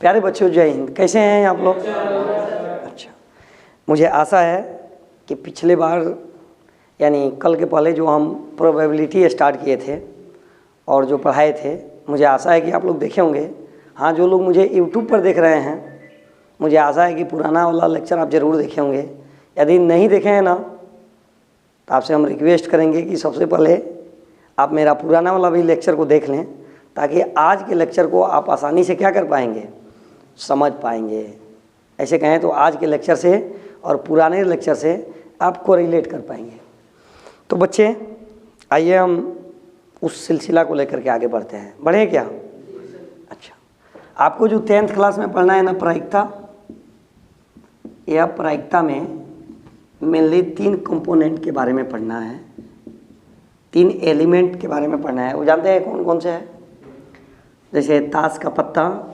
प्यारे बच्चों, जय हिंद। कैसे हैं आप लोग? अच्छा, मुझे आशा है कि पिछले बार यानी कल के पहले जो हम प्रोबेबिलिटी स्टार्ट किए थे और जो पढ़ाए थे, मुझे आशा है कि आप लोग देखे होंगे। हाँ, जो लोग मुझे यूट्यूब पर देख रहे हैं, मुझे आशा है कि पुराना वाला लेक्चर आप ज़रूर देखे होंगे। यदि नहीं देखे हैं ना, तो आपसे हम रिक्वेस्ट करेंगे कि सबसे पहले आप मेरा पुराना वाला भी लेक्चर को देख लें, ताकि आज के लेक्चर को आप आसानी से क्या कर पाएंगे, समझ पाएंगे। ऐसे कहें तो आज के लेक्चर से और पुराने लेक्चर से आप कोरिलेट कर पाएंगे। तो बच्चे, आइए हम उस सिलसिला को लेकर के आगे बढ़ते हैं। बढ़े क्या? अच्छा, आपको जो 10th क्लास में पढ़ना है ना प्रायिकता, यह प्रायिकता में मेनली 3 कंपोनेंट के बारे में पढ़ना है, 3 एलिमेंट के बारे में पढ़ना है। वो जानते हैं कौन कौन से है? जैसे ताश का पत्ता,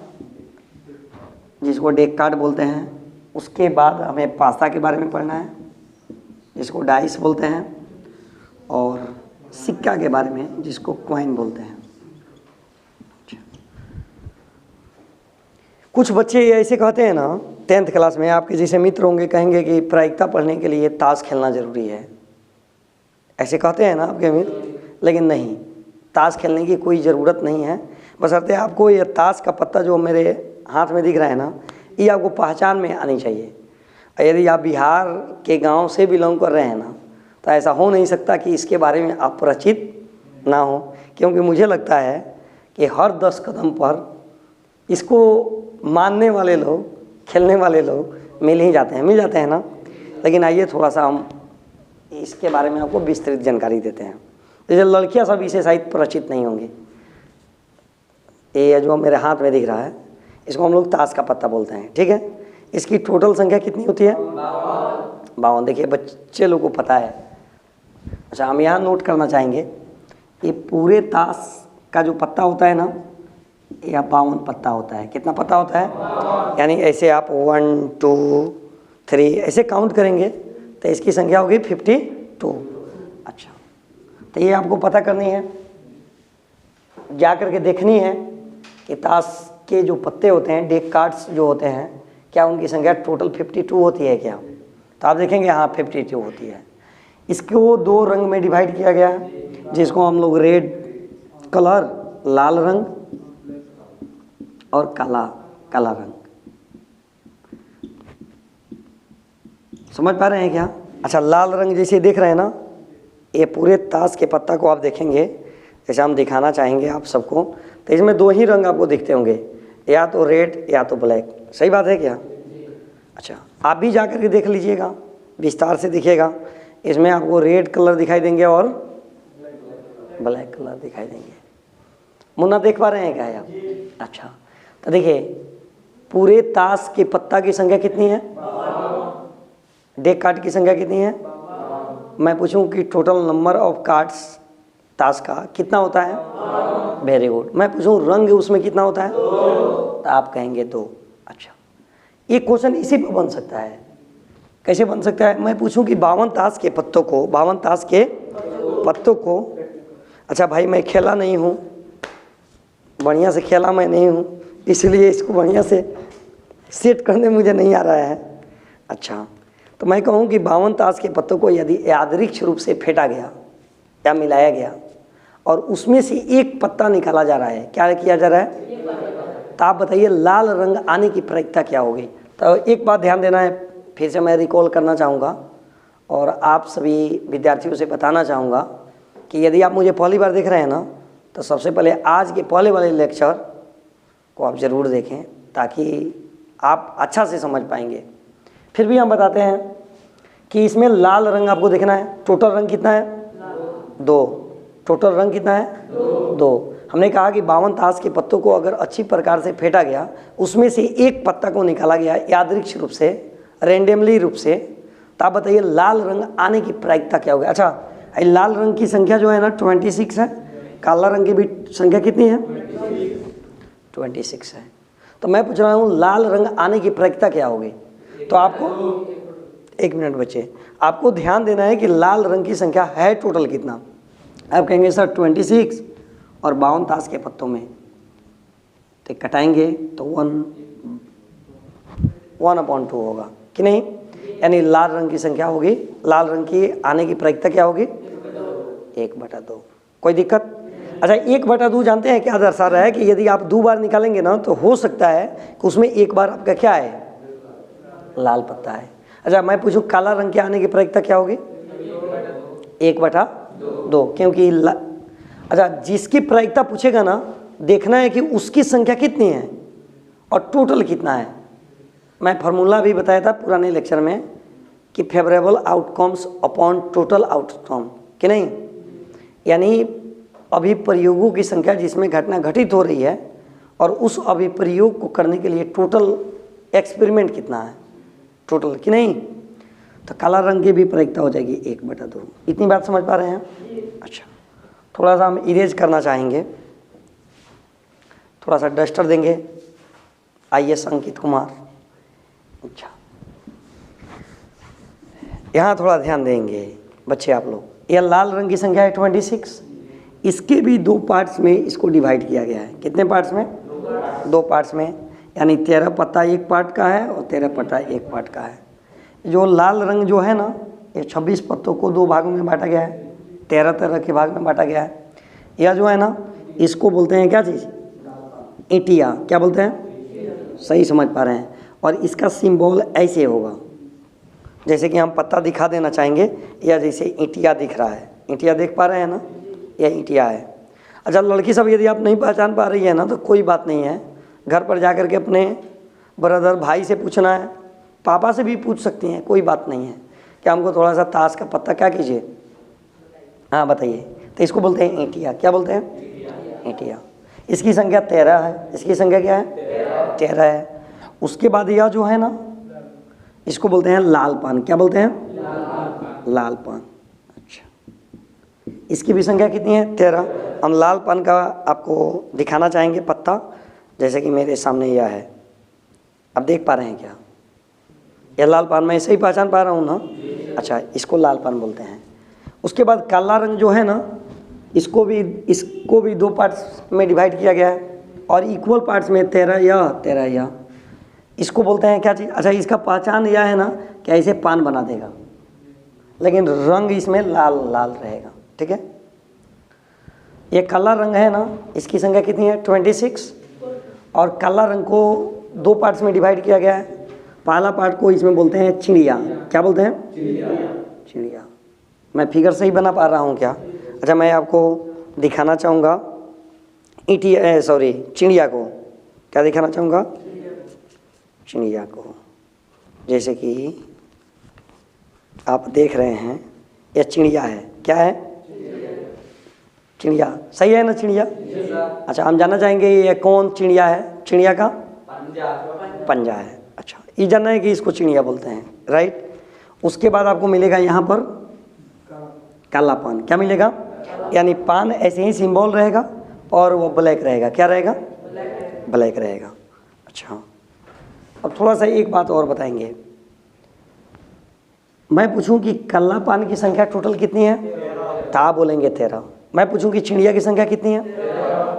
जिसको डेक कार्ड बोलते हैं। उसके बाद हमें पासा के बारे में पढ़ना है, जिसको डाइस बोलते हैं, और सिक्का के बारे में, जिसको कॉइन बोलते हैं। कुछ बच्चे ऐसे कहते हैं ना 10th क्लास में, आपके जैसे मित्र होंगे, कहेंगे कि प्रायिकता पढ़ने के लिए ताश खेलना ज़रूरी है। ऐसे कहते हैं ना आपके मित्र, लेकिन नहीं, ताश खेलने की कोई ज़रूरत नहीं है। बशर्ते आपको ये ताश का पत्ता जो मेरे हाथ में दिख रहा है ना, ये आपको पहचान में आनी चाहिए। यदि आप बिहार के गांव से बिलोंग कर रहे हैं ना, तो ऐसा हो नहीं सकता कि इसके बारे में आप परिचित ना हो, क्योंकि मुझे लगता है कि हर 10 कदम पर इसको मानने वाले लोग, खेलने वाले लोग मिल जाते हैं ना। लेकिन आइए थोड़ा सा हम इसके बारे में आपको विस्तृत जानकारी देते हैं। जैसे लड़कियां सब इसे शायद परिचित नहीं होंगी। ये जो मेरे हाथ में दिख रहा है, इसको हम लोग ताश का पत्ता बोलते हैं, ठीक है। इसकी टोटल संख्या कितनी होती है? 52। देखिए बच्चे लोग को पता है। अच्छा, हम यहाँ नोट करना चाहेंगे, ये पूरे ताश का जो पत्ता होता है ना, यह 52 पत्ता होता है। कितना पत्ता होता है? यानी ऐसे आप 1 2 3 ऐसे काउंट करेंगे तो इसकी संख्या होगी 52। अच्छा, तो ये आपको पता करनी है, जा करके देखनी है कि ताश के जो पत्ते होते हैं, डेक कार्ड्स जो होते हैं, क्या उनकी संख्या टोटल 52 होती है क्या? तो आप देखेंगे हाँ 52 होती है। इसको 2 रंग में डिवाइड किया गया है, जिसको हम लोग रेड कलर, लाल रंग, और काला रंग। समझ पा रहे हैं क्या? अच्छा, लाल रंग जैसे देख रहे हैं ना, ये पूरे ताश के पत्ता को आप देखेंगे, जैसे हम दिखाना चाहेंगे आप सबको, तो इसमें 2 ही रंग आपको दिखते होंगे, या तो रेड या तो ब्लैक। सही बात है क्या? अच्छा, आप भी जा कर के देख लीजिएगा, विस्तार से दिखेगा। इसमें आपको रेड कलर दिखाई देंगे और ब्लैक कलर दिखाई देंगे। मुन्ना देख पा रहे हैं क्या आप? अच्छा, तो देखिए पूरे ताश के पत्ता की संख्या कितनी है? डेक कार्ड की संख्या कितनी है? मैं पूछूं कि टोटल नंबर ऑफ कार्ड्स ताश का कितना होता है? Very good. मैं पूछूं रंग उसमें कितना होता है? तो आप कहेंगे 2। अच्छा, ये क्वेश्चन इसी पर बन सकता है। कैसे बन सकता है? मैं पूछूं कि 52 ताश के पत्तों को, अच्छा भाई मैं खेला नहीं हूँ, बढ़िया से खेला मैं नहीं हूँ, इसलिए इसको बढ़िया से सेट करने मुझे नहीं आ रहा है। अच्छा, तो मैं कहूँ कि 52 ताश के पत्तों को यदि यादृच्छिक रूप से फेंटा गया या मिलाया गया और उसमें से एक पत्ता निकाला जा रहा है, क्या किया जा रहा है? तो आप बताइए लाल रंग आने की प्रायिकता क्या होगी? तो एक बात ध्यान देना है, फिर से मैं रिकॉल करना चाहूँगा और आप सभी विद्यार्थियों से बताना चाहूँगा कि यदि आप मुझे पहली बार देख रहे हैं ना, तो सबसे पहले आज के पहले वाले लेक्चर को आप ज़रूर देखें, ताकि आप अच्छा से समझ पाएंगे। फिर भी हम बताते हैं कि इसमें लाल रंग आपको देखना है। टोटल रंग कितना है? 2। टोटल रंग कितना है? 2। हमने कहा कि 52 ताश के पत्तों को अगर अच्छी प्रकार से फेंटा गया, उसमें से एक पत्ता को निकाला गया यादृच्छिक रूप से, रेंडमली रूप से, तो आप बताइए लाल रंग आने की प्रायिकता क्या होगी? अच्छा, लाल रंग की संख्या जो है ना 26 है, काला रंग की भी संख्या कितनी है? 26 है। तो मैं पूछ रहा हूँ लाल रंग आने की प्रायिकता क्या होगी? तो आपको 1 मिनट बच्चे, आपको ध्यान देना है कि लाल रंग की संख्या है टोटल कितना। आप कहेंगे सर 26 और 52 ताश के पत्तों में, तो कटाएंगे तो 1 1/2 होगा कि नहीं, यानी लाल रंग की संख्या होगी, लाल रंग की आने की प्रायिकता क्या होगी 1/2। कोई दिक्कत? अच्छा 1/2 जानते हैं क्या दर्शा रहा है कि यदि आप 2 बार निकालेंगे ना तो हो सकता है कि उसमें एक बार आपका क्या है लाल पत्ता है। अच्छा मैं पूछूं काला रंग के आने की प्रायिकता क्या होगी 1/2, क्योंकि अच्छा जिसकी प्रायिकता पूछेगा ना देखना है कि उसकी संख्या कितनी है और टोटल कितना है। मैं फार्मूला भी बताया था पुराने लेक्चर में कि favourable outcomes upon total outcome कि नहीं, यानी अभिप्रयोगों की संख्या जिसमें घटना घटित हो रही है और उस अभिप्रयोग को करने के लिए टोटल एक्सपेरिमेंट कितना है टोटल कि नहीं। तो काला रंग की भी प्रायिकता हो जाएगी 1/2। इतनी बात समझ पा रहे हैं? अच्छा थोड़ा सा हम इरेज करना चाहेंगे, थोड़ा सा डस्टर देंगे। आइए अंकित कुमार, अच्छा यहाँ थोड़ा ध्यान देंगे बच्चे आप लोग। यह लाल रंग की संख्या है 26, इसके भी 2 पार्ट्स में इसको डिवाइड किया गया है। कितने पार्ट्स में? 2 पार्ट्स में, यानी 13 पत्ता एक पार्ट का है और 13 पत्ता एक पार्ट का है। जो लाल रंग जो है ना ये 26 पत्तों को 2 भागों में बांटा गया है, 13 के भाग में बांटा गया है। यह जो है ना इसको बोलते हैं क्या चीज़ ईंटिया, क्या बोलते हैं? सही समझ पा रहे हैं। और इसका सिंबल ऐसे होगा जैसे कि हम पत्ता दिखा देना चाहेंगे, या जैसे ईंटिया दिख रहा है। ईंटिया देख पा रहे हैं ना, यह ईंटिया है। अच्छा लड़की सब यदि आप नहीं पहचान पा रही है ना तो कोई बात नहीं है, घर पर जा कर के अपने ब्रदर भाई से पूछना है, पापा से भी पूछ सकती हैं, कोई बात नहीं है कि हमको थोड़ा सा ताश का पत्ता क्या कीजिए, हाँ बताइए। तो इसको बोलते हैं ईंटिया। क्या बोलते हैं? ईंटिया। इसकी संख्या 13 है। इसकी संख्या क्या है? 13 है। उसके बाद यह जो है ना इसको बोलते हैं लाल पान। क्या बोलते हैं? लाल पान। अच्छा इसकी भी संख्या कितनी है? 13। हम लाल पान का आपको दिखाना चाहेंगे पत्ता, जैसे कि मेरे सामने यह है। आप देख पा रहे हैं क्या? यह लाल पान मैं ऐसे ही पहचान पा रहा हूँ ना। अच्छा इसको लाल पान बोलते हैं। उसके बाद काला रंग जो है ना इसको भी 2 पार्ट्स में डिवाइड किया गया है और इक्वल पार्ट्स में 13 या इसको बोलते हैं क्या चीज़? अच्छा इसका पहचान यह है ना कि ऐसे पान बना देगा लेकिन रंग इसमें लाल लाल रहेगा। ठीक है, ये काला रंग है ना इसकी संख्या कितनी है? 26। और काला रंग को 2 पार्ट्स में डिवाइड किया गया है। पहला पार्ट को इसमें बोलते हैं चिड़िया। क्या बोलते हैं? चिड़िया। मैं फिगर सही बना पा रहा हूँ क्या? अच्छा मैं आपको दिखाना चाहूँगा चिड़िया को। क्या दिखाना चाहूँगा? चिड़िया को। जैसे कि आप देख रहे हैं यह चिड़िया है। क्या है? चिड़िया। सही है ना चिड़िया? अच्छा हम जानना चाहेंगे ये कौन चिड़िया है? चिड़िया का पंजा है। अच्छा ये जानना है कि इसको चिड़िया बोलते हैं, राइट। उसके बाद आपको मिलेगा यहाँ पर काला पान। क्या मिलेगा? यानी पान ऐसे ही सिंबल रहेगा और वो ब्लैक रहेगा। क्या रहेगा? ब्लैक रहेगा। अच्छा अब थोड़ा सा एक बात और बताएंगे। मैं पूछूं कि काला पान की संख्या टोटल कितनी है? तो आप बोलेंगे 13। मैं पूछूं कि चिड़िया की संख्या कितनी है?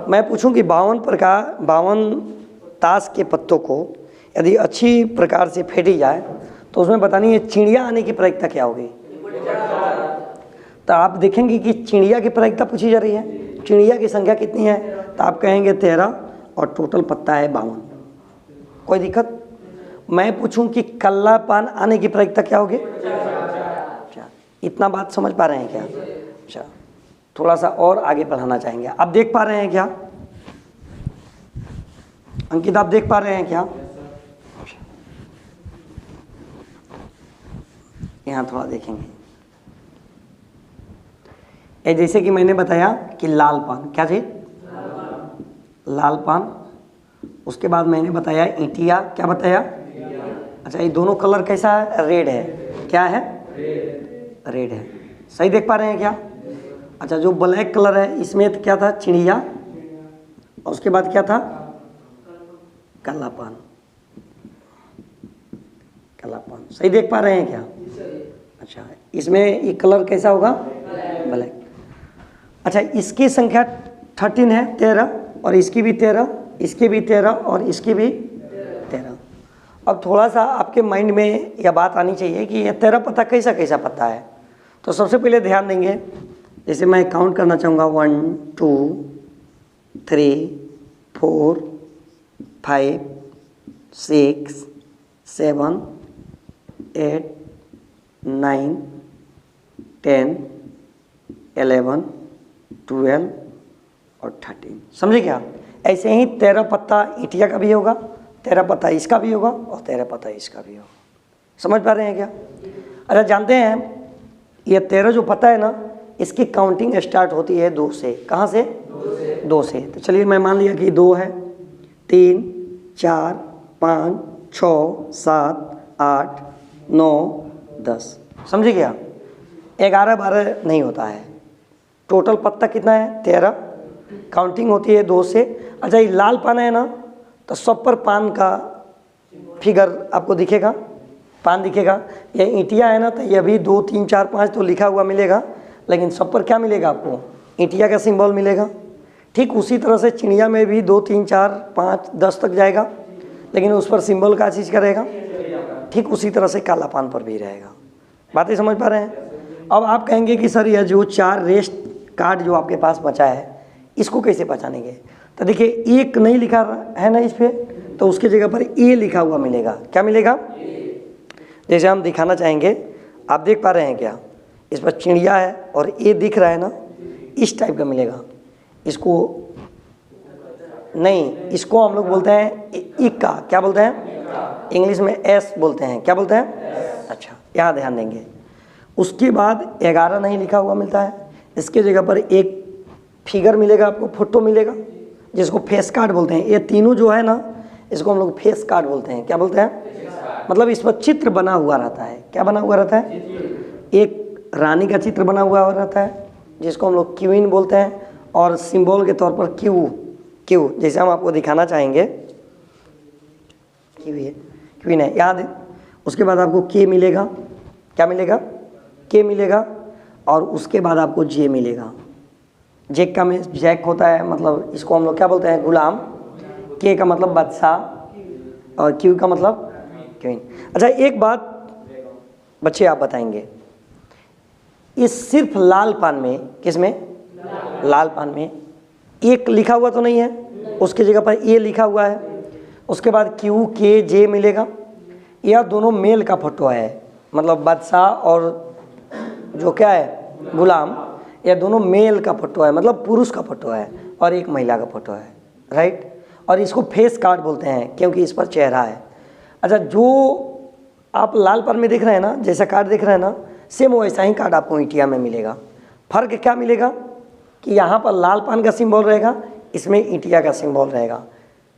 मैं पूछूं कि 52 ताश के पत्तों को यदि अच्छी प्रकार से फेंटी जाए तो उसमें बतानी है चिड़िया आने की प्रायिकता क्या होगी। तो आप देखेंगे कि चिड़िया की प्रायिकता पूछी जा रही है, चिड़िया की संख्या कितनी है? तो आप कहेंगे 13 और टोटल पत्ता है 52। कोई दिक्कत? मैं पूछूं कि काला पान आने की प्रायिकता क्या होगी? अच्छा इतना बात समझ पा रहे हैं क्या? अच्छा थोड़ा सा और आगे बढ़ाना चाहेंगे। आप देख पा रहे हैं क्या अंकित? आप देख पा रहे हैं क्या? यहाँ थोड़ा देखेंगे। ये जैसे कि मैंने बताया कि लाल पान। क्या चीज? लाल पान। उसके बाद मैंने बताया ईंटिया। क्या बताया? अच्छा ये दोनों कलर कैसा है? रेड है। क्या है? रेड है। सही देख पा रहे हैं क्या? अच्छा जो ब्लैक कलर है इसमें तो क्या था? चिड़िया। और उसके बाद क्या था? काला पान। काला पान। सही देख पा रहे हैं क्या? अच्छा इसमें ये कलर कैसा होगा? ब्लैक। अच्छा इसकी संख्या 13 है, 13, और इसकी भी 13, इसकी भी 13 और इसकी भी 13। अब थोड़ा सा आपके माइंड में यह बात आनी चाहिए कि यह तेरा पत्ता कैसा कैसा पत्ता है। तो सबसे पहले ध्यान देंगे, जैसे मैं काउंट करना चाहूँगा 1 2 3 4 5 6 7 8 9 10 11 12 और 13। समझे क्या? ऐसे ही 13 पत्ता ईटिया का भी होगा, 13 पत्ता इसका भी होगा और 13 पत्ता इसका भी होगा। समझ पा रहे हैं क्या? अच्छा, जानते हैं ये 13 जो पत्ता है ना, इसकी काउंटिंग स्टार्ट होती है 2 से। कहाँ से? 2 से। तो चलिए मैं मान लिया कि 2 है, 3 4 5 6 7 8 9 10। समझे क्या? 11 12 नहीं होता है। टोटल पत्ता कितना है? 13। काउंटिंग होती है 2 से। अच्छा, ये लाल पान है ना, तो सब पर पान का फिगर आपको दिखेगा, पान दिखेगा। ये ईंटिया है ना, तो ये भी 2 3 4 5 तो लिखा हुआ मिलेगा, लेकिन सब पर क्या मिलेगा आपको? ईंटिया का सिंबल मिलेगा। ठीक उसी तरह से चिड़िया में भी 2 3 4 5 10 तक जाएगा, लेकिन उस पर सिंबल का चीज़ का रहेगा। ठीक उसी तरह से काला पान पर भी रहेगा। बातें समझ पा रहे हैं? अब आप कहेंगे कि सर यह जो 4 रेस्ट कार्ड जो आपके पास बचा है, इसको कैसे पहचानेंगे? तो देखिए, एक नहीं लिखा है ना इस पे, तो उसकी जगह पर ए लिखा हुआ मिलेगा। क्या मिलेगा? जैसे हम दिखाना चाहेंगे, आप देख पा रहे हैं क्या? इस पर चिड़िया है और ए दिख रहा है ना, इस टाइप का मिलेगा। इसको नहीं, इसको हम लोग बोलते हैं इक्का। क्या बोलते हैं? इंग्लिश में एस बोलते हैं। क्या बोलते हैं? अच्छा, यहाँ ध्यान देंगे। उसके बाद 11 नहीं लिखा हुआ मिलता है, इसके जगह पर एक फिगर मिलेगा आपको, फोटो मिलेगा, जिसको फेस कार्ड बोलते हैं। ये तीनों जो है ना, इसको हम लोग फेस कार्ड बोलते हैं। क्या बोलते हैं? मतलब इस पर चित्र बना हुआ रहता है। क्या बना हुआ रहता है? एक रानी का चित्र बना हुआ रहता है, जिसको हम लोग क्वीन बोलते हैं, और सिंबल के तौर पर क्यू जैसे हम आपको दिखाना चाहेंगे, क्वीन है यहाँ। उसके बाद आपको के मिलेगा। क्या मिलेगा? के मिलेगा। और उसके बाद आपको जे मिलेगा। जैक का में जैक होता है, मतलब इसको हम लोग क्या बोलते हैं? गुलाम। के का मतलब बादशाह, और क्यू का मतलब क्वीन। अच्छा, एक बात बच्चे आप बताएंगे, इस सिर्फ लाल पान में, किसमें? लाल पान में एक लिखा हुआ तो नहीं है, उसकी जगह पर ए लिखा हुआ है। उसके बाद क्यू के जे मिलेगा। यह दोनों मेल का फोटो है, मतलब बादशाह और जो क्या है? गुलाम। यह दोनों मेल का फोटो है, मतलब पुरुष का फोटो है, और एक महिला का फोटो है, राइट। और इसको फेस कार्ड बोलते हैं, क्योंकि इस पर चेहरा है। अच्छा, जो आप लाल पान में देख रहे हैं ना, जैसा कार्ड देख रहे हैं ना, सेम वैसा ही कार्ड आपको ईंटिया में मिलेगा। फ़र्क क्या मिलेगा कि यहाँ पर लाल पान का सिंबल रहेगा, इसमें ईंटिया का सिंबल रहेगा।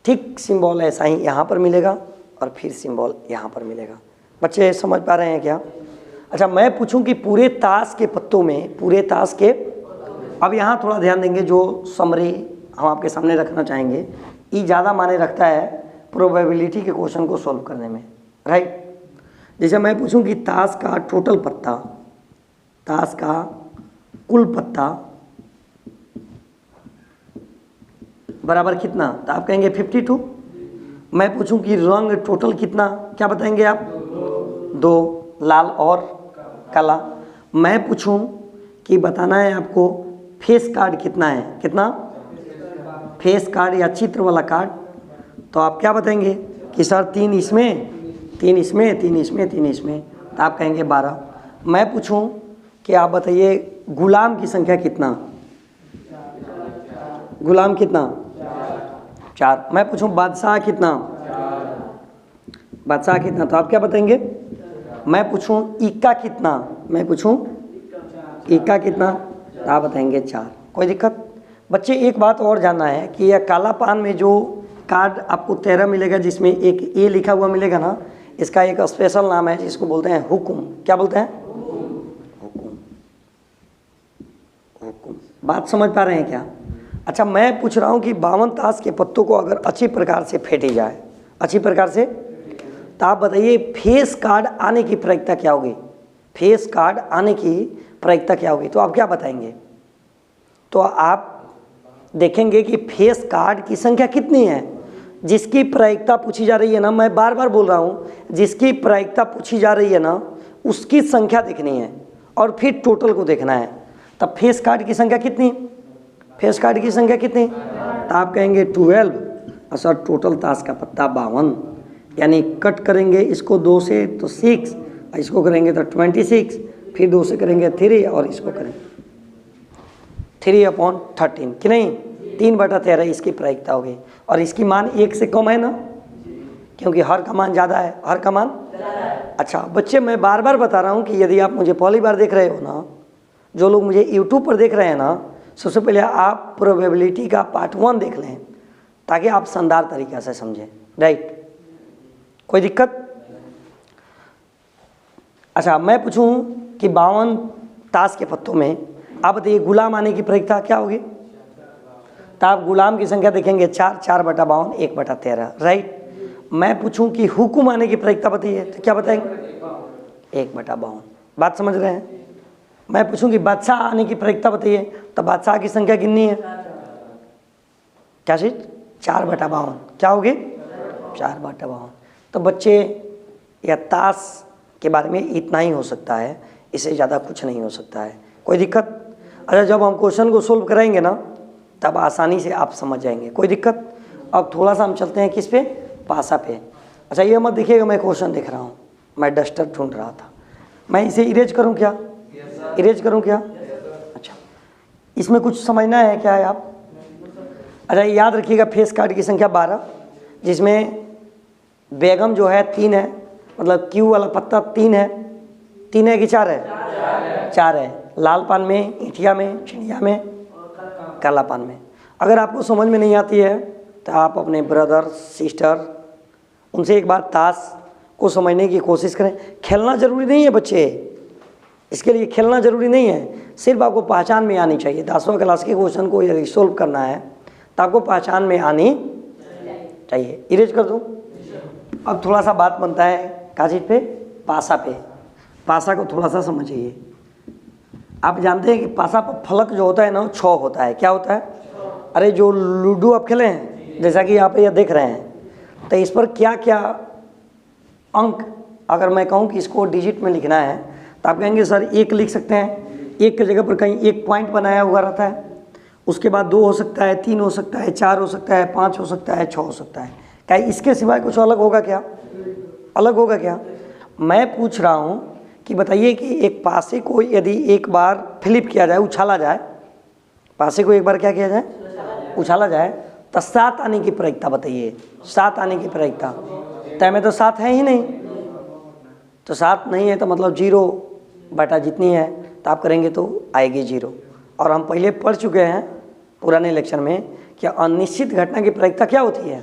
ठीक सिंबल ऐसा ही यहाँ पर मिलेगा, और फिर सिंबल यहाँ पर मिलेगा। बच्चे समझ पा रहे हैं क्या? अच्छा, मैं पूछूं कि पूरे ताश के पत्तों में, पूरे ताश के, अब यहाँ थोड़ा ध्यान देंगे, जो समरी हम आपके सामने रखना चाहेंगे, ये ज़्यादा मायने रखता है प्रोबेबिलिटी के क्वेश्चन को सॉल्व करने में, राइट। जैसे मैं पूछूं कि ताश का टोटल पत्ता, ताश का कुल पत्ता बराबर कितना, तो आप कहेंगे 52। मैं पूछूं कि रंग टोटल कितना, क्या बताएंगे आप? 2, लाल और काला। मैं पूछूं कि बताना है आपको फेस कार्ड कितना है, कितना फेस कार्ड या चित्र वाला कार्ड, तो आप क्या बताएंगे कि सर 3 इसमें, 3 इसमें, 3 इसमें, 3 इसमें, तो आप कहेंगे 12। मैं पूछूं कि आप बताइए गुलाम की संख्या कितना, गुलाम कितना? 4। मैं पूछूं बादशाह कितना, बादशाह कितना, तो आप क्या बताएंगे? मैं पूछूं इक्का कितना, मैं पूछूं इक्का कितना, तो आप बताएंगे 4। कोई दिक्कत? बच्चे एक बात और जानना है कि यह काला पान में जो कार्ड आपको 13 मिलेगा, जिसमें एक ए लिखा हुआ मिलेगा ना, इसका एक स्पेशल नाम है जिसको बोलते हैं हुकुम। क्या बोलते हैं? हुकुम। हुकुम। बात समझ पा रहे हैं क्या? अच्छा, मैं पूछ रहा हूँ कि 52 ताश के पत्तों को अगर अच्छी प्रकार से फेंटी जाए, अच्छी प्रकार से, तो आप बताइए फेस कार्ड आने की प्रायिकता क्या होगी, फेस कार्ड आने की प्रायिकता क्या होगी, तो आप क्या बताएंगे? तो आप देखेंगे कि फेस कार्ड की संख्या कितनी है, जिसकी प्रायिकता पूछी जा रही है ना, मैं बार बार बोल रहा हूँ, जिसकी प्रायिकता पूछी जा रही है ना उसकी संख्या देखनी है और फिर टोटल को देखना है। तब फेस कार्ड की संख्या कितनी, फेस कार्ड की संख्या कितनी, तो आप कहेंगे 12। अच्छा, टोटल ताश का पत्ता 52, यानी कट करेंगे इसको 2 से तो 6, इसको करेंगे तो 26, फिर 2 से करेंगे 3 और इसको करेंगे 3/13 कि नहीं, 3/13 इसकी प्रायिकता होगी। और इसकी मान 1 से कम है ना, क्योंकि हर का मान ज़्यादा है, हर का मान। अच्छा बच्चे, मैं बार बार बता रहा हूँ कि यदि आप मुझे पहली बार देख रहे हो ना, जो लोग मुझे यूट्यूब पर देख रहे हैं ना, सबसे पहले आप प्रोबेबिलिटी का पार्ट 1 देख लें ताकि आप शानदार तरीक़े से समझें। राइट, कोई दिक्कत? अच्छा, मैं पूछूं कि 52 ताश के पत्तों में आप बताइए गुलाम आने की प्रायिकता क्या होगी, तो आप गुलाम की संख्या देखेंगे 4, 4/52, 1/13। राइट। मैं पूछूं कि हुकुम आने की प्रायिकता बताइए, तो क्या बताएंगे, 1/52। बात समझ रहे हैं? मैं पूछूं कि बादशाह आने की प्रायिकता बताइए, तो बादशाह की संख्या कितनी है, क्या चीज़, 4/52। क्या होगी, 4/52। तो बच्चे, या ताश के बारे में इतना ही हो सकता है, इससे ज़्यादा कुछ नहीं हो सकता है। कोई दिक्कत? अच्छा, जब हम क्वेश्चन को सोल्व कराएंगे ना तब आसानी से आप समझ जाएंगे। कोई दिक्कत? अब थोड़ा सा हम चलते हैं किस पे, पासा पे। अच्छा, ये मत देखिएगा मैं क्वेश्चन देख रहा हूँ, मैं डस्टर ढूंढ रहा था। मैं इसे इरेज करूँ क्या, इरेज करूँ क्या? अच्छा, इसमें कुछ समझना है क्या है आप? अच्छा, याद रखिएगा फेस कार्ड की संख्या 12, जिसमें बेगम जो है 3 है, मतलब क्यू वाला पत्ता 3 है। 3 है कि 4 है? 4 है। लाल पान में, ईंटिया में, चिड़िया में, काला पान में। अगर आपको समझ में नहीं आती है तो आप अपने ब्रदर सिस्टर उनसे एक बार ताश को समझने की कोशिश करें। खेलना ज़रूरी नहीं है बच्चे, इसके लिए खेलना ज़रूरी नहीं है, सिर्फ आपको पहचान में आनी चाहिए। 10वीं क्लास के क्वेश्चन को यदि सोल्व करना है तो आपको पहचान में आनी चाहिए। इरेज कर दूँ? अब थोड़ा सा बात बनता है क्या चीज़ पे, पासा पे। पासा को थोड़ा सा समझिए। आप जानते हैं कि पासा पर फलक जो होता है ना 6 होता है। क्या होता है? अरे जो लूडो आप खेले हैं, जैसा कि आप ये देख रहे हैं, तो इस पर क्या क्या अंक, अगर मैं कहूँ कि इसको डिजिट में लिखना है तो आप कहेंगे सर 1 लिख सकते हैं। 1 की जगह पर कहीं 1 पॉइंट बनाया हुआ रहता है, उसके बाद 2 हो सकता है, 3 हो सकता है, 4 हो सकता है, 5 हो सकता है, 6 हो सकता है। क्या इसके सिवाय कुछ अलग होगा क्या? अलग होगा क्या? मैं पूछ रहा हूँ कि बताइए कि एक पासे को यदि एक बार फ्लिप किया जाए, उछाला जाए, पासे को एक बार क्या किया जाए, उछाला जाए, तो 7 आने की प्रायिकता बताइए। 7 आने की प्रायिकता, तय में तो 7 है ही नहीं, तो 7 नहीं है तो मतलब 0 बटा जितनी है, तो आप करेंगे तो आएगी 0। और हम पहले पढ़ चुके हैं पुराने लेक्चर में कि अनिश्चित घटना की प्रायिकता क्या होती है।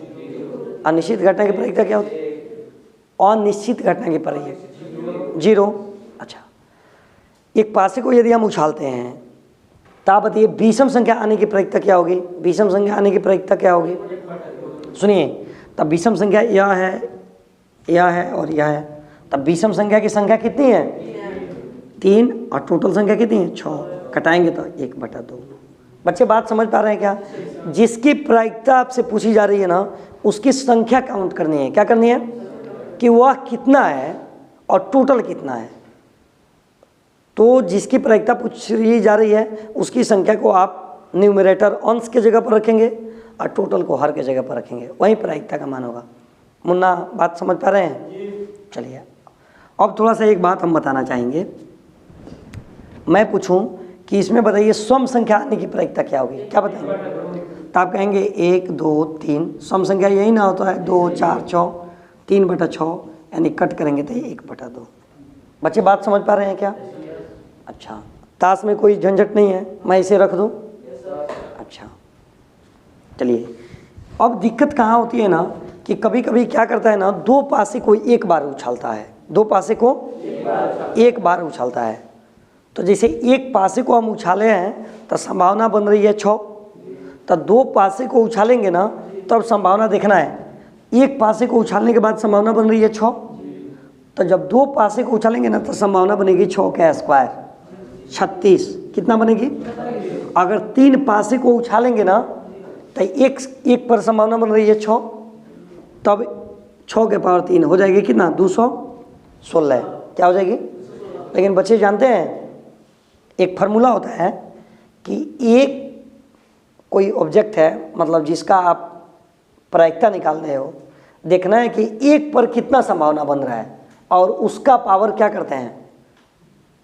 अनिश्चित घटना की प्रायिकता क्या होती है? अनिश्चित घटना की प्रायिकता 0। अच्छा, एक पासे को यदि हम उछालते हैं तो आप बताइए विषम संख्या आने की प्रायिकता क्या होगी? विषम संख्या आने की प्रायिकता क्या होगी? सुनिए, तब विषम संख्या यह है और यह है, तब विषम संख्या की संख्या कितनी है? 3, और टोटल संख्या कितनी है? 6। कटाएंगे तो 1/2। बच्चे बात समझ पा रहे हैं क्या? जिसकी प्रायिकता आपसे पूछी जा रही है ना उसकी संख्या काउंट करनी है। क्या करनी है? कि वह कितना है और टोटल कितना है। तो जिसकी प्रायिकता पूछी जा रही है उसकी संख्या को आप न्यूमरेटर अंश के जगह पर रखेंगे और टोटल को हर के जगह पर रखेंगे, वही प्रायिकता का मान होगा। मुन्ना बात समझ पा रहे हैं? चलिए, अब थोड़ा सा एक बात हम बताना चाहेंगे। मैं पूछूं कि इसमें बताइए सम संख्या आने की प्रायिकता क्या होगी? क्या बताएंगे? तो आप कहेंगे 1, 2, 3। सम संख्या यही ना होता है, 2, 4, 6, 3/6, यानी कट करेंगे तो 1/2। बच्चे बात समझ पा रहे हैं क्या? अच्छा, ताश में कोई झंझट नहीं है, मैं इसे रख दूं? अच्छा, चलिए, अब दिक्कत कहाँ होती है ना कि कभी कभी क्या करता है ना, 2 पासे को एक बार उछालता है, 2 पासे को एक बार उछालता है। तो जैसे एक पासे को हम उछाले हैं तो संभावना बन रही है 6, तो 2 पासे को उछालेंगे ना तब संभावना देखना है। एक पासे को उछालने के बाद संभावना बन रही है 6, तो जब 2 पासे को उछालेंगे ना तो संभावना बनेगी 6 का स्क्वायर 36। कितना बनेगी? अगर 3 पासे को उछालेंगे ना तो एक पर संभावना बन रही है 6, तब 6 के पावर 3 हो जाएगी कितना, 216। क्या हो जाएगी? लेकिन बच्चे जानते हैं एक फार्मूला होता है कि एक कोई ऑब्जेक्ट है, मतलब जिसका आप प्रायिकता निकाल रहे हो, देखना है कि एक पर कितना संभावना बन रहा है और उसका पावर क्या करते हैं,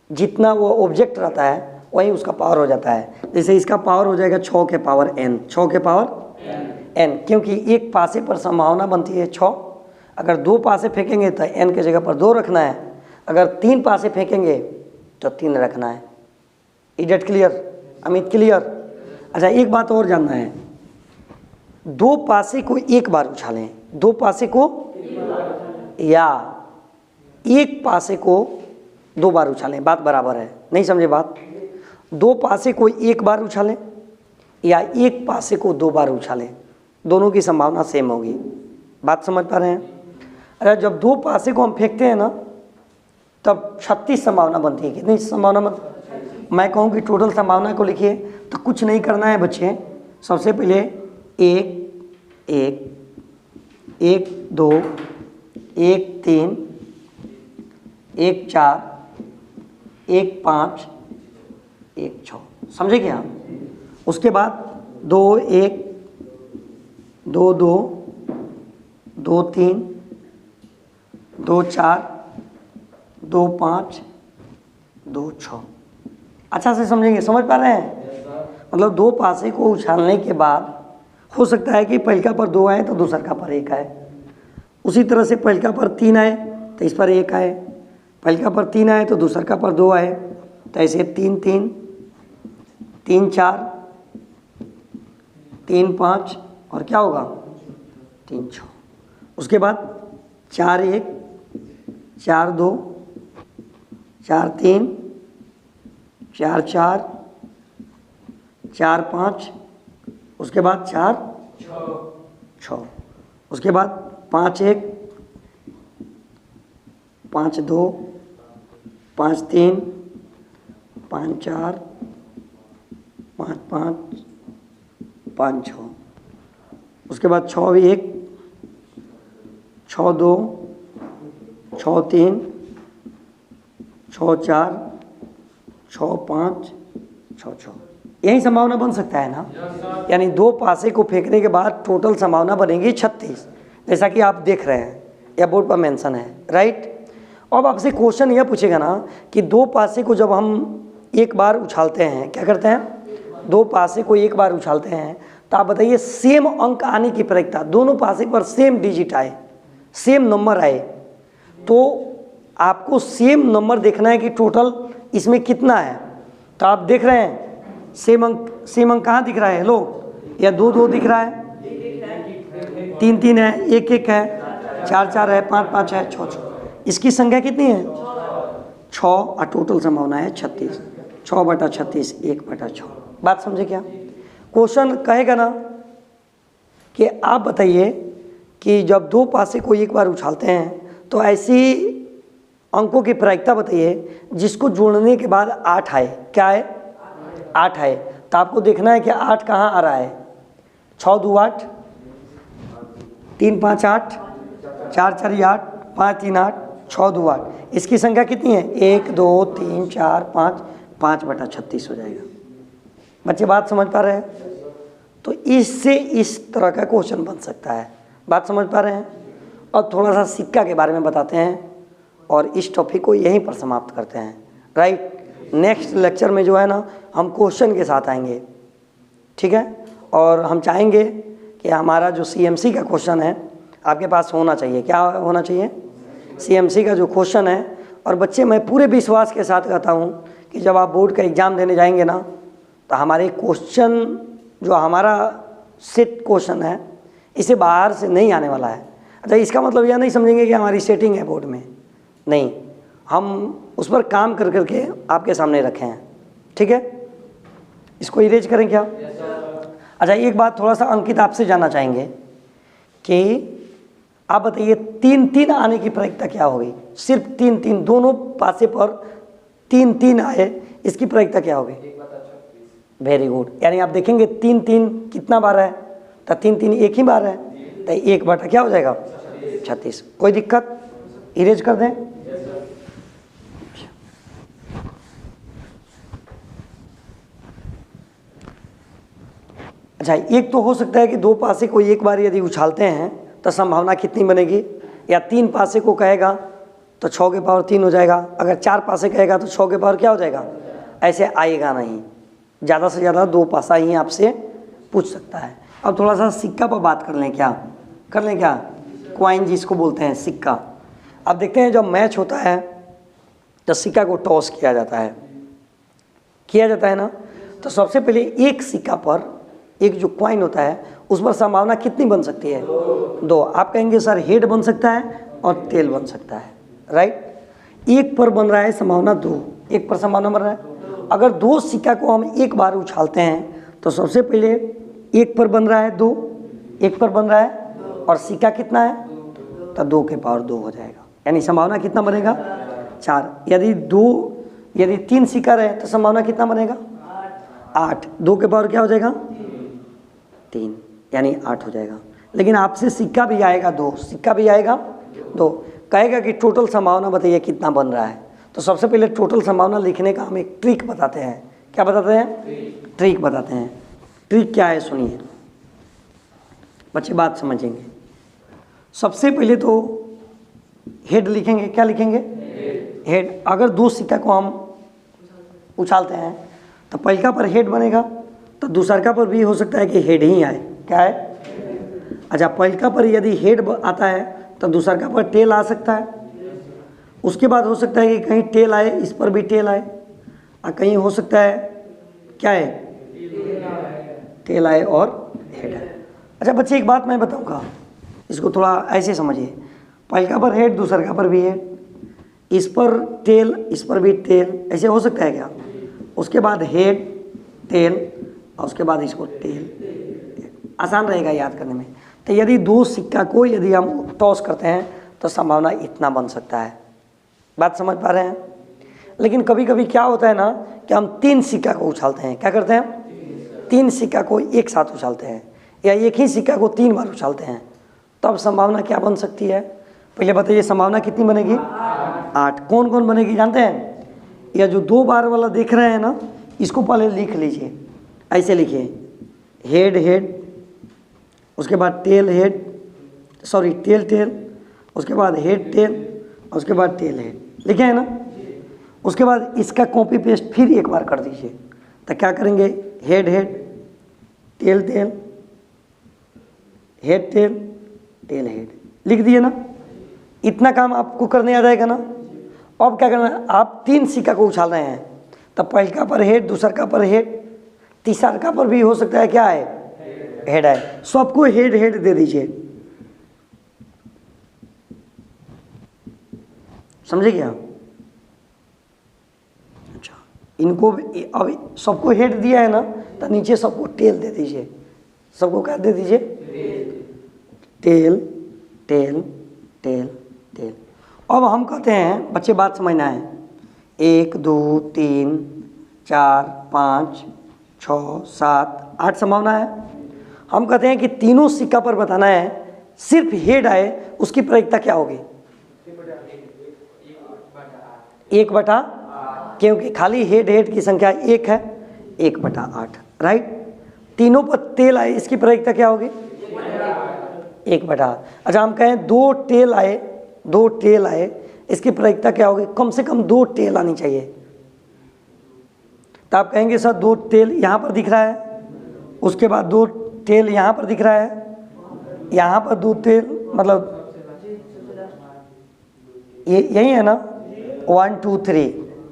जितना वो ऑब्जेक्ट रहता है वही उसका पावर हो जाता है। जैसे इसका पावर हो जाएगा 6 के पावर n, 6 के पावर n, क्योंकि एक पासे पर संभावना बनती है 6। अगर 2 पासे फेंकेंगे तो n के जगह पर 2 रखना है, अगर 3 पासे फेंकेंगे तो 3 रखना है। Is it clear? Amit clear? अच्छा, एक बात और जानना है, 2 पासे को एक बार उछालें, 2 पासे को या एक पासे को 2 बार उछालें, बात बराबर है? नहीं समझे बात? 2 पासे को एक बार उछालें या एक पासे को 2 बार उछालें, दोनों की संभावना सेम होगी। बात समझ पा रहे हैं? अरे जब 2 पासे को हम फेंकते हैं ना, तब 36 संभावना बनती है। कितनी संभावना बनती? मैं कहूँ कि टोटल संभावना को लिखिए तो कुछ नहीं करना है बच्चे। सबसे पहले 1 1 1 2 1 3 1 4 1 5 1 6, समझे क्या? उसके बाद 2 1 2 2 2 3 2 4 2 5 2 6। अच्छा से समझेंगे? समझ पा रहे हैं? मतलब 2 पासे को उछालने के बाद हो सकता है कि पहलका पर 2 आए तो दूसर का पर 1 आए, उसी तरह से पहलका पर 3 आए तो इस पर 1 आए, पहलका पर 3 आए तो दूसर का पर 2 आए, तो ऐसे 3 3 3 4 3 5 और क्या होगा 3 6। उसके बाद 4 1 4 2 4 3 4 4 4 5, उसके बाद 4 6, उसके बाद 5 1 5 2 5 3 5 4 5 5 5 6, उसके बाद 6 1 6 2 6 3 6 4 6 5 6 6। यही संभावना बन सकता है ना? यानी 2 पासे को फेंकने के बाद टोटल संभावना बनेगी 36, जैसा कि आप देख रहे हैं या बोर्ड पर मेंशन है, राइट। अब आपसे क्वेश्चन यह पूछेगा ना कि 2 पासे को जब हम एक बार उछालते हैं, क्या करते हैं, 2 पासे को एक बार उछालते हैं, तो आप बताइए सेम अंक आने की प्रायिकता, दोनों पासे पर सेम डिजिट आए, सेम नंबर आए, तो आपको सेम नंबर देखना है कि टोटल इसमें कितना है। तो आप देख रहे हैं सेम अंक कहाँ दिख रहा है? लो, या 2 2 दिख रहा है, 3 3 है, 1 1 है, 4 4 है, 5 5 है, 6 6। इसकी संख्या कितनी है? 6 और टोटल संभावना है 36। 6/36 1/6। बात समझे क्या? क्वेश्चन कहेगा ना कि आप बताइए कि जब 2 पासे को एक बार उछालते हैं तो ऐसी अंकों की प्रायिकता बताइए जिसको जोड़ने के बाद 8 आए। क्या है? 8 है। तो आपको देखना है कि 8 कहाँ आ रहा है। 6 2 8, 3 5 8, 4 4 8, 5 3 8, 6 2 8। इसकी संख्या कितनी है? 1 2 3 4 5, 5/36 हो जाएगा। बच्चे बात समझ पा रहे हैं? तो इससे इस तरह का क्वेश्चन बन सकता है। बात समझ पा रहे हैं? और थोड़ा सा सिक्का के बारे में बताते हैं और इस टॉपिक को यहीं पर समाप्त करते हैं, राइट। नेक्स्ट लेक्चर में जो है ना हम क्वेश्चन के साथ आएंगे, ठीक है। और हम चाहेंगे कि हमारा जो सीएमसी का क्वेश्चन है आपके पास होना चाहिए। क्या होना चाहिए? सीएमसी का जो क्वेश्चन है। और बच्चे मैं पूरे विश्वास के साथ कहता हूँ कि जब आप बोर्ड का एग्ज़ाम देने जाएंगे ना तो हमारे क्वेश्चन जो हमारा सेट क्वेश्चन है इसे बाहर से नहीं आने वाला है। अच्छा, इसका मतलब यह नहीं समझेंगे कि हमारी सेटिंग है बोर्ड में, नहीं, हम उस पर काम कर करके आपके सामने रखे हैं, ठीक है। इसको इरेज करें क्या? अच्छा, एक बात थोड़ा सा अंकित आपसे जानना चाहेंगे कि आप बताइए 3 3 आने की प्रायिकता क्या होगी? सिर्फ 3 3 दोनों पासे पर 3 3 आए, इसकी प्रायिकता क्या होगी? Very good. यानी आप देखेंगे 3 3 कितना बार है? तो 3 3 एक ही बार है, तो 1 बटा क्या हो जाएगा 36। कोई दिक्कत, इरेज कर दें। अच्छा, एक तो हो सकता है कि 2 पासे को एक बार यदि उछालते हैं तो संभावना कितनी बनेगी, या 3 पासे को कहेगा तो 6 के पावर 3 हो जाएगा, अगर 4 पासे कहेगा तो 6 के पावर क्या हो जाएगा, ऐसे आएगा नहीं। ज़्यादा से ज़्यादा 2 पासा ही आपसे पूछ सकता है। अब थोड़ा सा सिक्का पर बात कर लें, क्या कर लें, क्या क्वाइन जिसको बोलते हैं सिक्का। अब देखते हैं जब मैच होता है तो सिक्का को टॉस किया जाता है ना, तो सबसे पहले एक सिक्का पर एक जो क्वाइन होता है उस पर संभावना कितनी बन सकती है, 2। आप कहेंगे सर हेड बन सकता है और टेल बन सकता है, राइट। एक पर बन रहा है संभावना 2, एक पर संभावना बन रहा है। अगर 2 सिक्का को हम एक बार उछालते हैं तो सबसे पहले एक पर बन रहा है 2, एक पर बन रहा है, और सिक्का कितना है, तो 2 के पावर 2 हो जाएगा, यानी संभावना कितना बनेगा 4। यदि 3 सिक्का रहे तो संभावना कितना बनेगा 8, 2 के पावर क्या हो जाएगा 3, यानी 8 हो जाएगा। लेकिन आपसे सिक्का भी आएगा 2, सिक्का भी आएगा 2, कहेगा कि टोटल संभावना बताइए कितना बन रहा है। तो सबसे पहले टोटल संभावना लिखने का हम एक ट्रिक बताते हैं। क्या बताते हैं, ट्रिक बताते हैं। ट्रिक क्या है सुनिए, बच्चे बात समझेंगे। सबसे पहले तो हेड लिखेंगे, क्या लिखेंगे, हेड। अगर 2 सिक्का को हम उछालते हैं तो पहला पर हेड बनेगा, तो दूसरा पर भी हो सकता है कि हेड ही आए, क्या है। अच्छा, पहला पर यदि हेड आता है तो दूसरा पर टेल आ सकता है। उसके बाद हो सकता है कि कहीं टेल आए, इस पर भी टेल आए, और कहीं हो सकता है क्या है, टेल आए और हेड आए। अच्छा बच्चे, एक बात मैं बताऊंगा, इसको थोड़ा ऐसे समझिए। पहला पर हेड, दूसरा पर भी हेड, इस पर टेल, इस पर भी टेल, ऐसे हो सकता है क्या। उसके बाद हेड टेल, और उसके बाद इसको टेल। आसान रहेगा याद करने में। तो यदि 2 सिक्का को यदि हम टॉस करते हैं तो संभावना इतना बन सकता है। बात समझ पा रहे हैं। लेकिन कभी कभी क्या होता है ना कि हम 3 सिक्का को उछालते हैं। क्या करते हैं, 3 सिक्का को एक साथ उछालते हैं, या एक ही सिक्का को 3 बार उछालते हैं। तो अब संभावना क्या बन सकती है, पहले बताइए संभावना कितनी बनेगी, 8। कौन कौन बनेगी जानते हैं, या जो 2 बार वाला देख रहे हैं ना, इसको पहले लिख लीजिए। ऐसे लिखिए, हेड हेड, उसके बाद tail head, sorry tail tail, उसके बाद हेड टेल, और उसके बाद टेल हेड, लिखे है ना। उसके बाद इसका कॉपी पेस्ट फिर एक बार कर दीजिए। तो क्या करेंगे, head head, tail tail, head tail, tail head, लिख दिए ना। इतना काम आपको करने आ जाएगा ना। अब क्या करना है, आप 3 सिक्का को उछाल रहे हैं, तो पहला पर हेड, दूसरा पर हेड, तीसरा पर भी हो सकता है क्या है, हेड है। सबको हेड हेड दे दीजिए, समझे क्या। अच्छा, इनको अब सबको हेड दिया है ना, तो नीचे सबको टेल दे दीजिए। सबको क्या दे दीजिए, टेल टेल टेल टेल। अब हम कहते हैं, बच्चे बात समझना है, 1 2 3 4 5 6 7 8 संभावना है। हम कहते हैं कि तीनों सिक्का पर बताना है, सिर्फ हेड आए उसकी प्रायिकता क्या होगी, 1/8, क्योंकि खाली हेड हेड की संख्या 1 है, 1/8, राइट। तीनों पर टेल आए, इसकी प्रायिकता क्या होगी, 1/8। अच्छा, हम कहें 2 टेल आए, 2 टेल आए, इसकी प्रायिकता क्या होगी, कम से कम 2 टेल आनी चाहिए। तो आप कहेंगे सर 2 टेल यहाँ पर दिख रहा है, उसके बाद 2 टेल यहाँ पर दिख रहा है, यहाँ पर 2 टेल, मतलब ये यही है ना, 1 2 3,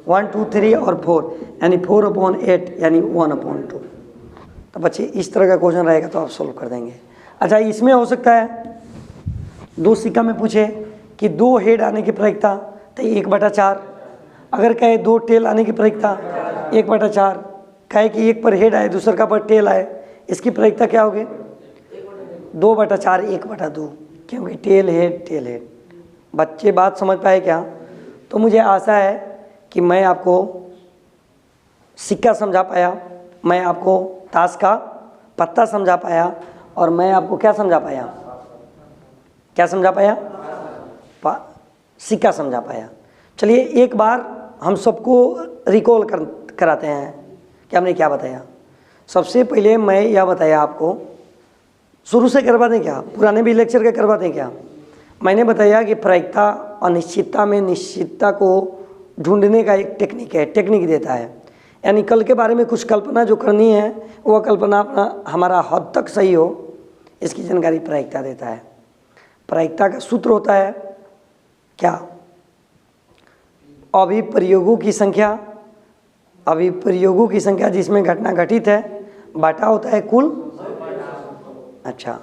1 2 3 और 4, यानी 4/8, यानी 1/2। तो बच्चे इस तरह का क्वेश्चन रहेगा तो आप सोल्व कर देंगे। अच्छा, इसमें हो सकता है 2 सिक्का में पूछे कि 2 हेड आने की प्रायिकता, तो 1/4। अगर कहे 2 टेल आने की प्रायिकता, 1/4। कहे कि एक पर हेड आए, दूसरा पर टेल आए, इसकी प्रायिकता क्या होगी, 2/4, 1/2, क्योंकि टेल हेड टेल हेड। बच्चे बात समझ पाए क्या। तो मुझे आशा है कि मैं आपको सिक्का समझा पाया, मैं आपको ताश का पत्ता समझा पाया, और मैं आपको क्या समझा पाया, क्या समझा पाया? सिक्का समझा पाया। चलिए एक बार हम सबको रिकॉल कराते हैं कि हमने क्या बताया। सबसे पहले मैं यह बताया आपको, शुरू से करवा दें क्या, पुराने भी लेक्चर के करवा दें क्या? मैंने बताया कि प्रायिकता अनिश्चितता में निश्चितता को ढूंढने का एक टेक्निक है, टेक्निक देता है। यानी कल के बारे में कुछ कल्पना जो करनी है वह कल्पना अपना हमारा हद तक सही हो, इसकी जानकारी प्रायिकता देता है। प्रायिकता का सूत्र होता है क्या? अभिप्रयोगों की संख्या, अभिप्रयोगों की संख्या जिसमें घटना घटित है बाटा होता है कुल। अच्छा,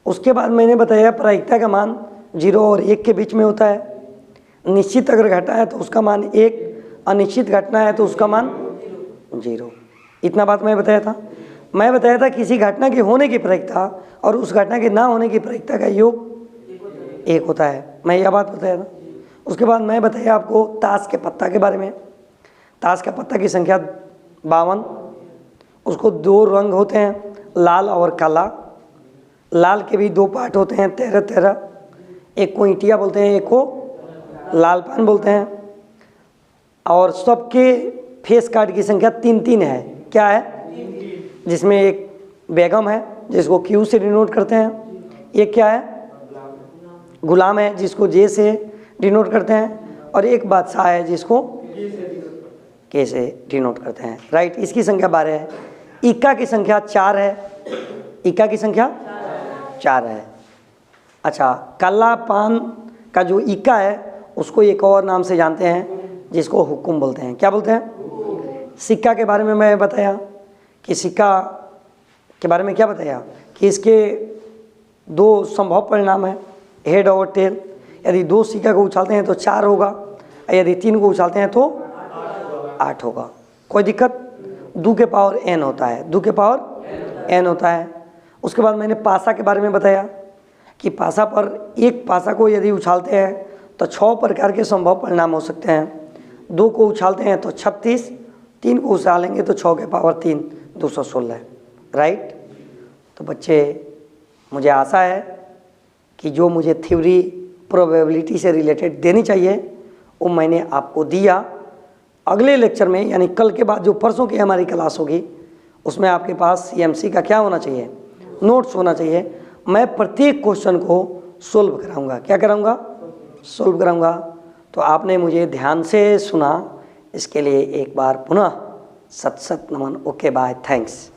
उसके बाद मैंने बताया प्रायिकता का मान 0 और 1 के बीच में होता है। निश्चित अगर घटना है तो उसका मान 1, अनिश्चित घटना है तो उसका मान 0। इतना बात मैं बताया था। मैं बताया था किसी घटना के होने की प्रायिकता और उस घटना के ना होने की प्रायिकता का योग 1 होता है। मैं यह बात बताया था। उसके बाद मैं बताया आपको ताश के पत्ता के बारे में। ताश का पत्ता की संख्या 52। उसको 2 रंग होते हैं, लाल और काला। लाल के भी 2 पार्ट होते हैं, 13-13। एक को ईंटिया बोलते हैं, एक को लाल पान बोलते हैं। और सबके फेस कार्ड की संख्या 3-3 है। क्या है? जिसमें एक बेगम है जिसको क्यू से डिनोट करते हैं, एक क्या है? गुलाम है जिसको जे से डिनोट करते हैं, और एक बादशाह है जिसको के से डिनोट करते हैं। राइट, इसकी संख्या 12 है। इक्का की संख्या 4 है। इक्का की संख्या 4 है। अच्छा, काला पान का जो इक्का है उसको एक और नाम से जानते हैं जिसको हुक्म बोलते हैं। क्या बोलते हैं? सिक्का के बारे में मैं बताया कि सिक्का के बारे में क्या बताया कि इसके 2 संभव परिणाम हैं, हेड और टेल। यदि 2 सिक्का को उछालते हैं तो 4 होगा, यदि 3 को उछालते हैं तो 8 होगा। कोई दिक्कत? 2 के पावर n होता है, 2 के पावर n होता है। उसके बाद मैंने पासा के बारे में बताया कि पासा पर एक पासा को यदि उछालते हैं तो 6 प्रकार के संभव परिणाम हो सकते हैं। 2 को उछालते हैं तो 36, 3 को उछालेंगे तो 6 के पावर 3, 216। राइट। तो बच्चे, मुझे आशा है कि जो मुझे थ्योरी प्रोबेबिलिटी से रिलेटेड देनी चाहिए वो मैंने आपको दिया। अगले लेक्चर में यानी कल के बाद जो परसों की हमारी क्लास होगी उसमें आपके पास CMC का क्या होना चाहिए? नोट्स होना चाहिए। मैं प्रत्येक क्वेश्चन को सोल्व कराऊंगा। क्या कराऊंगा? सोल्व कराऊंगा। तो आपने मुझे ध्यान से सुना, इसके लिए एक बार पुनः सत सत नमन। Okay, bye, thanks.